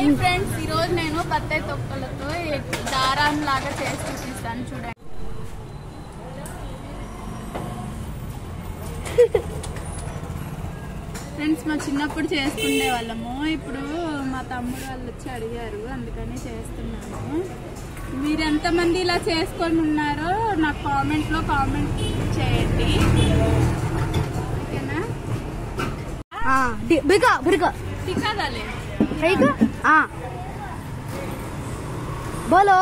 Hi friends, ఈ రోజు నేను బత్తాయి తొక్కలతో దారం లాగా చేసి చూపిస్తాను చూడండి. ఫ్రెండ్స్, మా చిన్నప్పుడు చేసుకునే వాళ్ళము. ఇప్పుడు మా తమ్ముడు వాళ్ళు వచ్చి అడిగారు, అందుకని చేస్తున్నాను. మీరు ఎంతమంది ఇలా చేసుకొని ఉన్నారో నాకు కామెంట్ చేయండి, ఓకేనా? బోలో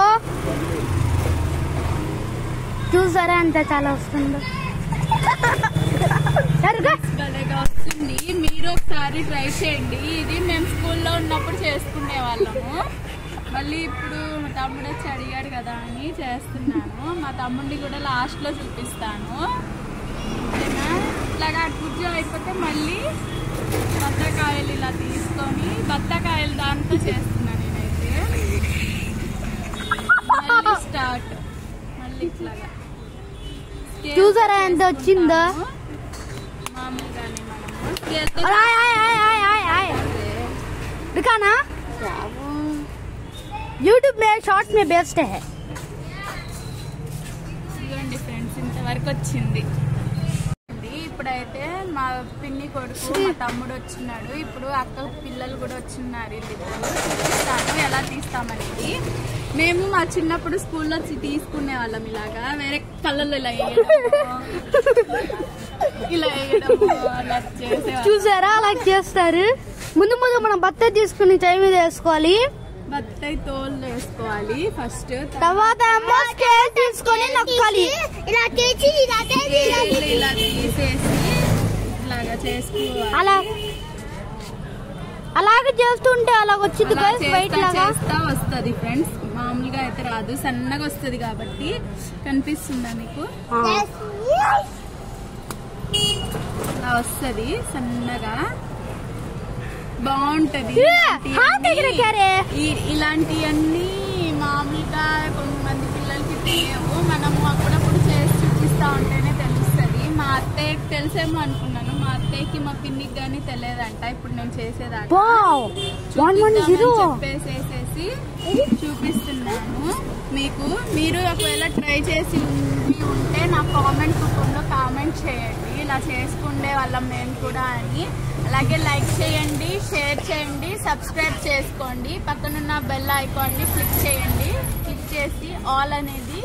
చూసారా అంత చాలా వస్తుంది, భలేగా వస్తుంది. మీరు ఒకసారి ట్రై చేయండి. ఇది మేము స్కూల్లో ఉన్నప్పుడు చేసుకునే వాళ్ళము. మళ్ళీ ఇప్పుడు మా తమ్ముడు వచ్చి అడిగాడు కదా అని చేస్తున్నాను. మా తమ్ముడిని కూడా లాస్ట్ లో చూపిస్తాను, ఓకేనా? ఇట్లాగా అటుకుజ్జు అయిపోతే మళ్ళీ బత్తాకాయలు ఇలా తీసుకొని బత్తాకాయలు దాంతో చేస్తున్నా నేనైతే. మళ్ళీ స్టార్ట్, మళ్ళీ ఇట్లాగా చూసారా ఎంత వచ్చిందో. మామూలుగానే दिखाना यूट्यूब में शॉर्ट्स में बेस्ट है. ఇదిగోండి ఫ్రెండ్స్, ఇంతవరకు వచ్చింది. ఇప్పుడైతే మా పిన్ని కొడుకు మా తమ్ముడు వచ్చినాడు. ఇప్పుడు అక్క పిల్లలు కూడా వచ్చిన్నారు. చూపిస్తాను ఎలా తీస్తామనేది. మేము మా చిన్నప్పుడు స్కూల్లో తీసుకునే వాళ్ళం. ఇలాగా వేరే కళ్ళల్లో ఇలా వేయడం అలా చేసేవాళ్ళం. చూసారా అలా చేస్తారు. ముందు మనం బత్తాయి తీసుకుని టైం మీద వేసుకోవాలి. బత్తాయి తోలు వేసుకోవాలి ఫస్ట్, తర్వాత తీసుకొని నొక్కాలి. ఇలా తీసేసి ఇలాగా చేసుకోవాలి. అలాగే చేస్తుంటే అలా వచ్చింది చేస్తా వస్తుంది ఫ్రెండ్స్. మామూలుగా అయితే రాదు, సన్నగా వస్తుంది కాబట్టి. కనిపిస్తుందా మీకు? అలా వస్తుంది సన్నగా, బాగుంటది. ఇలాంటివన్నీ మామూలుగా కొంతమంది పిల్లలకి తెలియవు. మనము అప్పుడప్పుడు చేసి చూపిస్తా ఉంటేనే తెలుస్తుంది. మా అత్తయ్యకి తెలిసేమో అనుకున్నాను. మా అత్తయ్యకి మా పిన్నికి గానీ తెలియదంట. ఇప్పుడు నేను చేసేదాన్ని చెప్పేసేసి చూపిస్తున్నాను మీకు. మీరు ఒకవేళ ట్రై చేసి ఉంటే నా కామెంట్ రూపంలో కామెంట్ చేయండి. ఇలా చేసుకుండే వాళ్ళం మేము కూడా అని. అలాగే లైక్ చేయండి, షేర్ చేయండి, సబ్స్క్రైబ్ చేసుకోండి. పక్కనున్న బెల్ ఐకాన్ ని క్లిక్ చేయండి. క్లిక్ చేసి ఆల్ అనేది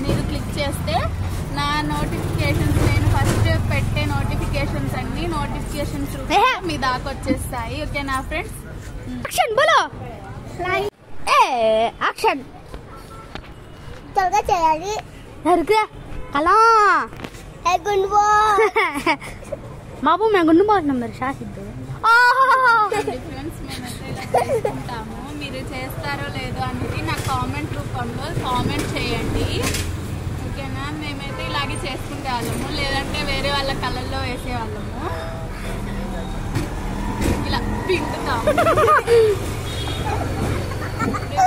మీరు క్లిక్ చేస్తే నా నోటిఫికేషన్స్, నేను ఫస్ట్ పెట్టే నోటిఫికేషన్స్ అన్ని నోటిఫికేషన్స్ మీ దాకా వచ్చేస్తాయి, ఓకేనా ఫ్రెండ్స్? యాక్షన్ బోలో, యాక్షన్ త్వరగా చేయాలి. కలా బాబు మేము గుండు పోతున్నాం మరి షాహిద్. ఫ్రెండ్స్, మేమైతే ఇలా చేసుకుంటాము. మీరు చేస్తారో లేదో అనేది నాకు కామెంట్ రూపంలో కామెంట్ చేయండి, ఓకేనా? మేమైతే ఇలాగే చేసుకునే వాళ్ళము, లేదంటే వేరే వాళ్ళ కళ్ళల్లో వేసేవాళ్ళము. ఇలా పిండుతాము.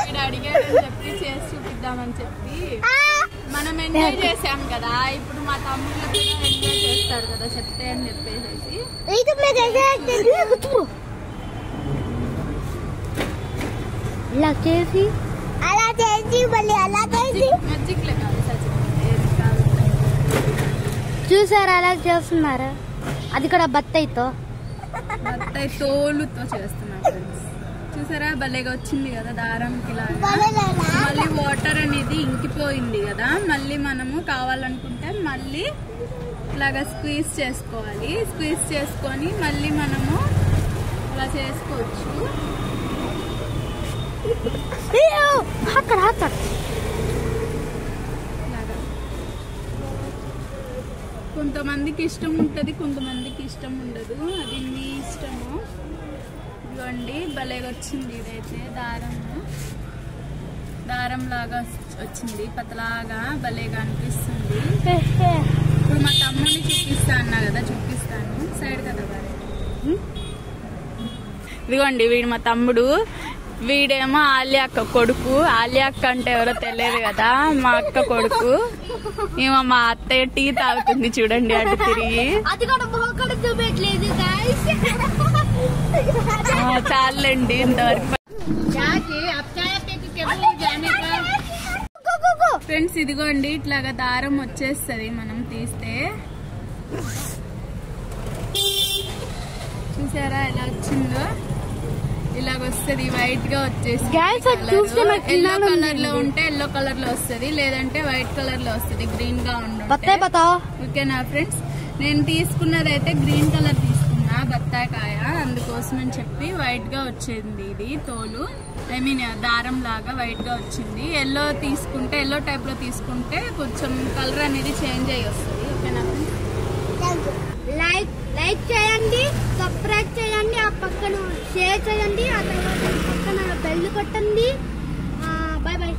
మీరు అడిగారని చెప్పి చేసి చూపిద్దామని చెప్పి మనం ఎంజాయ్ చేసాం కదా. ఇప్పుడు మా తమ్ముళ్ళు కూడా ఎంజాయ్ చేస్తారు కదా చెప్తే అని చెప్పేసి ఇలా చేసి మళ్ళీ అలా చేసి మజ్జిగలే కాదు చూసారా అలా చేస్తున్నారు. అది కూడా బత్తాయి తోలుతో చేస్తున్నాం ఫ్రెండ్స్. చూసారా భలేగా వచ్చింది కదా దారంకి లాగా. మళ్ళీ వాటర్ అనేది ఇంకిపోయింది కదా. మళ్ళీ మనము కావాలనుకుంటే మళ్ళీ ఇలాగా స్క్వీజ్ చేసుకోవాలి. స్క్వీజ్ చేసుకొని మళ్ళీ మనము ఇలా చేసుకోవచ్చు. కొంతమందికి ఇష్టం ఉంటుంది, కొంతమందికి ఇష్టం ఉండదు. అది మీ ఇష్టము. ఇదిగోండి భలేగా వచ్చింది. ఇదైతే దారం లాగా వచ్చింది, పతలాగా భలేగా అనిపిస్తుంది. ఇప్పుడు మా తమ్ముడిని చూపిస్తా అన్నా కదా, చూపిస్తాను. సైడ్ కదా బాగా. ఇదిగోండి వీడు మా తమ్ముడు. వీడేమో ఆలియా అక్క కొడుకు. ఆలియా అక్క అంటే ఎవరో తెలియదు కదా, మా అక్క కొడుకు. ఏమో మా అత్తయ్య టీ తాగుతుంది చూడండి అటు తిరిగి. చాలండి ఇంతవరకు. ఫ్రెండ్స్ ఇదిగోండి ఇట్లాగా దారం వచ్చేస్తుంది మనం తీస్తే. చూసారా ఎలా వచ్చిందో, ఇలాగ వస్తుంది వైట్ గా వచ్చేసి. ఎల్లో కలర్ లో ఉంటే ఎల్లో కలర్ లో వస్తుంది, లేదంటే వైట్ కలర్ లో వస్తుంది గ్రీన్ గా ఉంటే. ఓకేనా ఫ్రెండ్స్, నేను తీసుకున్నదైతే గ్రీన్ కలర్ తీసుకున్నా బత్తాకాయ, అందుకోసం అని చెప్పి వైట్ గా వచ్చింది ఇది తోలు, ఐ మీన్ దారం లాగా వైట్ గా వచ్చింది. ఎల్లో తీసుకుంటే ఎల్లో టైప్ లో తీసుకుంటే కొంచెం కలర్ అనేది చేంజ్ అయ్యి వస్తుంది. ఓకేనా ఫ్రెండ్స్, లైక్ చేయండి, సబ్స్క్రైబ్ చేయండి, ఆ పక్కన షేర్ చేయండి, ఆ తర్వాత పక్కన బెల్ కొట్టండి. Bye bye.